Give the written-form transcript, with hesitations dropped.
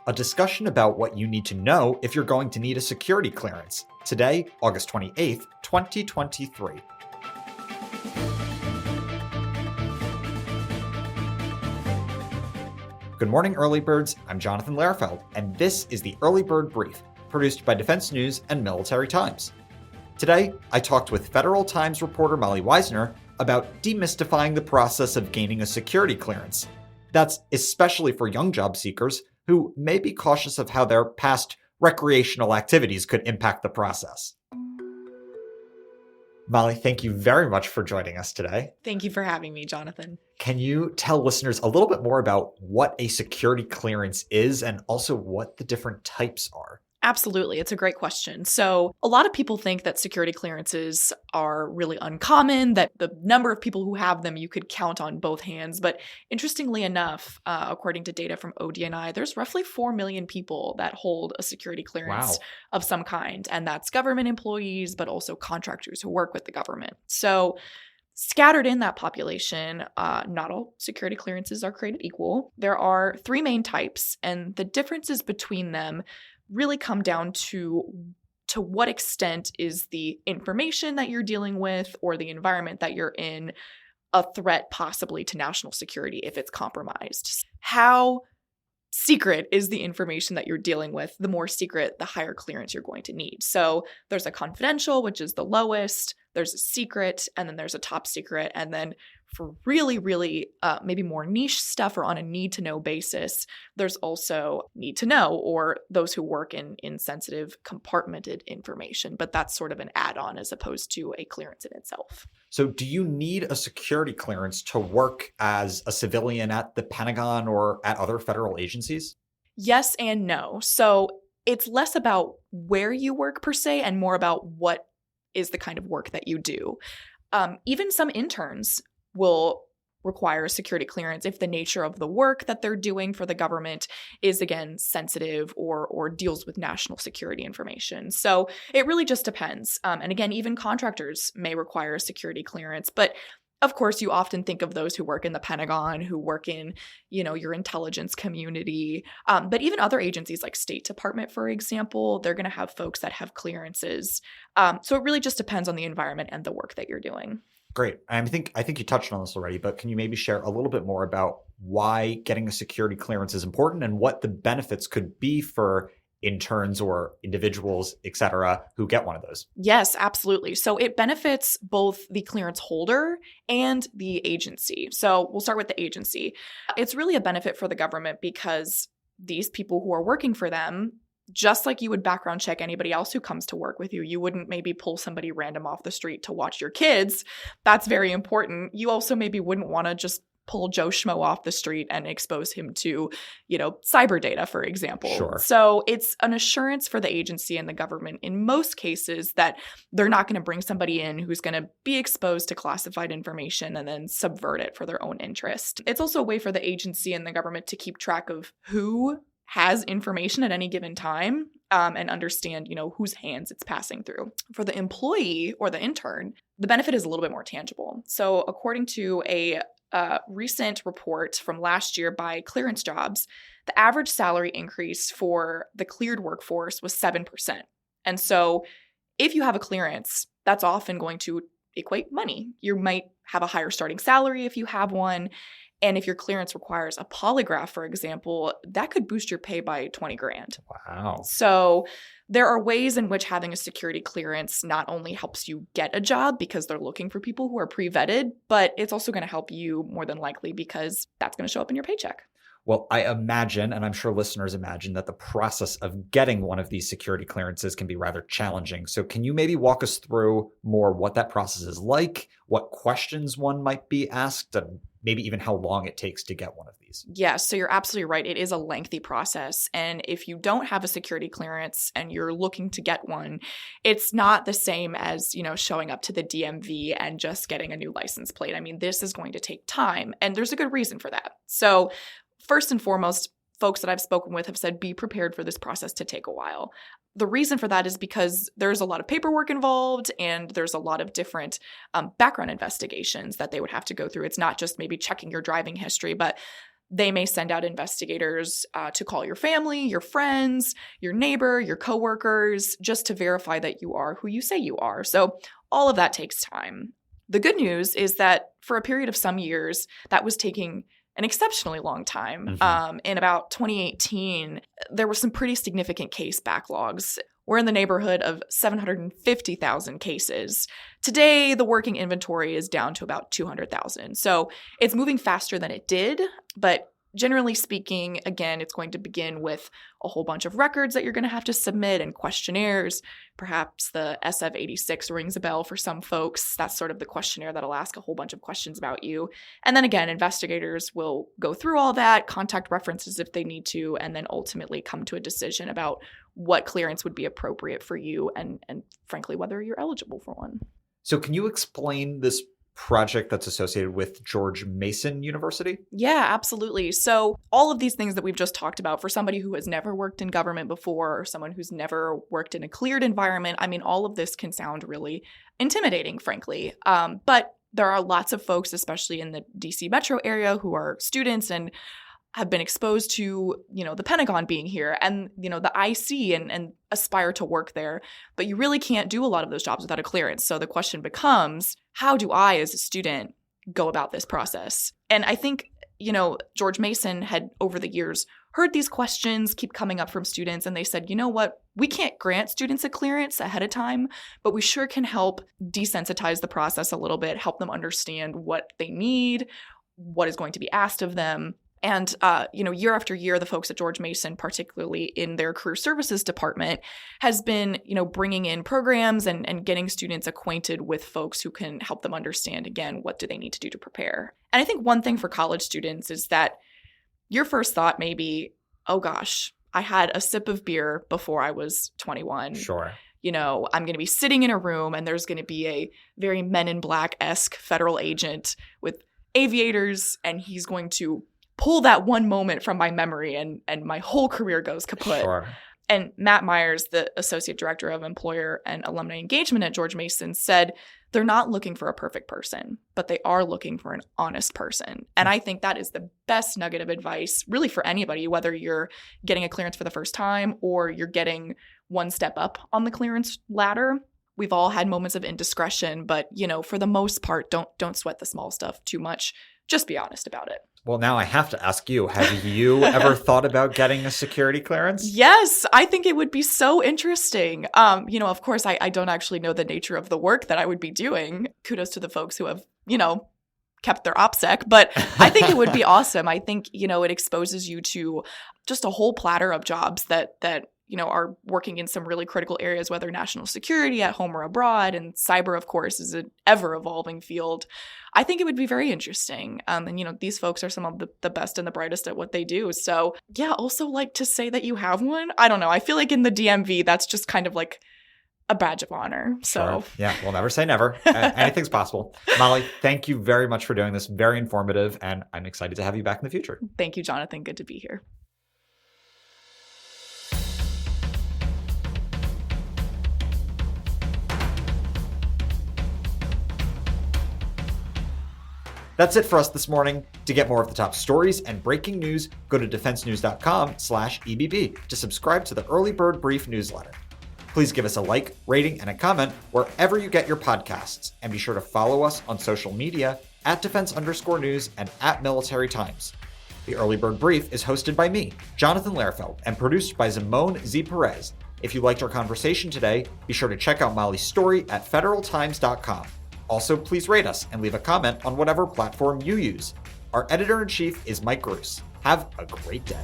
a discussion about what you need to know if you're going to need a security clearance. Today, August 28th, 2023. Good morning, Early Birds. I'm Jonathan Lerfeld, and this is the Early Bird Brief, produced by Defense News and Military Times. Today, I talked with Federal Times reporter Molly Weisner about demystifying the process of gaining a security clearance. That's especially for young job seekers who may be cautious of how their past recreational activities could impact the process. Molly, thank you very much for joining us today. Thank you for having me, Jonathan. Can you tell listeners a little bit more about what a security clearance is and also what the different types are? Absolutely. It's a great question. So a lot of people think that security clearances are really uncommon, that the number of people who have them you could count on both hands. But interestingly enough, according to data from ODNI, there's roughly 4 million people that hold a security clearance of some kind. And that's government employees, but also contractors who work with the government. So scattered in that population, not all security clearances are created equal. There are 3 main types, and the differences between them really come down to what extent is the information that you're dealing with or the environment that you're in a threat possibly to national security if it's compromised. How secret is the information that you're dealing with? The more secret, the higher clearance you're going to need. So there's a confidential, which is the lowest, there's a secret, and then there's a top secret. And then for really, really maybe more niche stuff or on a need-to-know basis, there's also need-to-know or those who work in sensitive compartmented information. But that's sort of an add-on as opposed to a clearance in itself. So do you need a security clearance to work as a civilian at the Pentagon or at other federal agencies? Yes and no. So it's less about where you work per se and more about what is the kind of work that you do. Even some interns will require a security clearance if the nature of the work that they're doing for the government is, again, sensitive or deals with national security information. So it really just depends. And again, even contractors may require a security clearance. But of course, you often think of those who work in the Pentagon, who work in, your intelligence community. But even other agencies like State Department, for example, they're going to have folks that have clearances. So it really just depends on the environment and the work that you're doing. Great. I think you touched on this already, but can you maybe share a little bit more about why getting a security clearance is important and what the benefits could be for interns or individuals, et cetera, who get one of those? Yes, absolutely. So it benefits both the clearance holder and the agency. So we'll start with the agency. It's really a benefit for the government because these people who are working for them, just like you would background check anybody else who comes to work with you, you wouldn't maybe pull somebody random off the street to watch your kids. That's very important. You also maybe wouldn't want to just pull Joe Schmo off the street and expose him to, cyber data, for example. Sure. So it's an assurance for the agency and the government in most cases that they're not going to bring somebody in who's going to be exposed to classified information and then subvert it for their own interest. It's also a way for the agency and the government to keep track of who has information at any given time and understand, whose hands it's passing through. For the employee or the intern, the benefit is a little bit more tangible. So according to a recent report from last year by Clearance Jobs, the average salary increase for the cleared workforce was 7%. And so if you have a clearance, that's often going to equate money. You might have a higher starting salary if you have one. And if your clearance requires a polygraph, for example, that could boost your pay by 20 grand. Wow. So there are ways in which having a security clearance not only helps you get a job because they're looking for people who are pre-vetted, but it's also going to help you more than likely because that's going to show up in your paycheck. Well, I imagine, and I'm sure listeners imagine, that the process of getting one of these security clearances can be rather challenging. So can you maybe walk us through more what that process is like, what questions one might be asked, and maybe even how long it takes to get one of these? Yes, so you're absolutely right. It is a lengthy process. And if you don't have a security clearance and you're looking to get one, it's not the same as, showing up to the DMV and just getting a new license plate. I mean, this is going to take time, and there's a good reason for that. So first and foremost, folks that I've spoken with have said, be prepared for this process to take a while. The reason for that is because there's a lot of paperwork involved and there's a lot of different background investigations that they would have to go through. It's not just maybe checking your driving history, but they may send out investigators to call your family, your friends, your neighbor, your coworkers, just to verify that you are who you say you are. So all of that takes time. The good news is that for a period of some years, that was taking an exceptionally long time. In about 2018, there were some pretty significant case backlogs. We're in the neighborhood of 750,000 cases. Today, the working inventory is down to about 200,000. So it's moving faster than it did, but generally speaking, again, it's going to begin with a whole bunch of records that you're going to have to submit and questionnaires. Perhaps the SF-86 rings a bell for some folks. That's sort of the questionnaire that'll ask a whole bunch of questions about you. And then again, investigators will go through all that, contact references if they need to, and then ultimately come to a decision about what clearance would be appropriate for you and frankly, whether you're eligible for one. So can you explain this project that's associated with George Mason University? Yeah, absolutely. So all of these things that we've just talked about, for somebody who has never worked in government before or someone who's never worked in a cleared environment, I mean, all of this can sound really intimidating, frankly. But there are lots of folks, especially in the DC metro area, who are students and have been exposed to, the Pentagon being here and, the IC and aspire to work there. But you really can't do a lot of those jobs without a clearance. So the question becomes, how do I, as a student, go about this process? And I think, George Mason had, over the years, heard these questions keep coming up from students. And they said, you know what? We can't grant students a clearance ahead of time, but we sure can help desensitize the process a little bit, help them understand what they need, what is going to be asked of them. And, year after year, the folks at George Mason, particularly in their career services department, has been, bringing in programs and getting students acquainted with folks who can help them understand, again, what do they need to do to prepare. And I think one thing for college students is that your first thought may be, oh gosh, I had a sip of beer before I was 21. Sure. I'm going to be sitting in a room and there's going to be a very Men in Black-esque federal agent with aviators, and he's going to pull that one moment from my memory and my whole career goes kaput. Sure. And Matt Myers, the Associate Director of Employer and Alumni Engagement at George Mason, said they're not looking for a perfect person, but they are looking for an honest person. And I think that is the best nugget of advice really for anybody, whether you're getting a clearance for the first time or you're getting one step up on the clearance ladder. We've all had moments of indiscretion, but, for the most part, don't sweat the small stuff too much. Just be honest about it. Well, now I have to ask you, have you ever thought about getting a security clearance? Yes, I think it would be so interesting. Of course, I don't actually know the nature of the work that I would be doing. Kudos to the folks who have, kept their OPSEC, but I think it would be awesome. I think, it exposes you to just a whole platter of jobs that are working in some really critical areas, whether national security at home or abroad, and cyber, of course, is an ever-evolving field. I think it would be very interesting. And these folks are some of the best and the brightest at what they do. So, yeah, also like to say that you have one. I don't know. I feel like in the DMV, that's just kind of like a badge of honor. So, sure. Yeah, we'll never say never. Anything's possible. Molly, thank you very much for doing this. Very informative, and I'm excited to have you back in the future. Thank you, Jonathan. Good to be here. That's it for us this morning. To get more of the top stories and breaking news, go to defensenews.com/EBB to subscribe to the Early Bird Brief newsletter. Please give us a like, rating, and a comment wherever you get your podcasts, and be sure to follow us on social media at @defense_news and @Military Times. The Early Bird Brief is hosted by me, Jonathan Lehrfeld, and produced by Simone Z. Perez. If you liked our conversation today, be sure to check out Molly's story at federaltimes.com. Also, please rate us and leave a comment on whatever platform you use. Our editor-in-chief is Mike Gruss. Have a great day.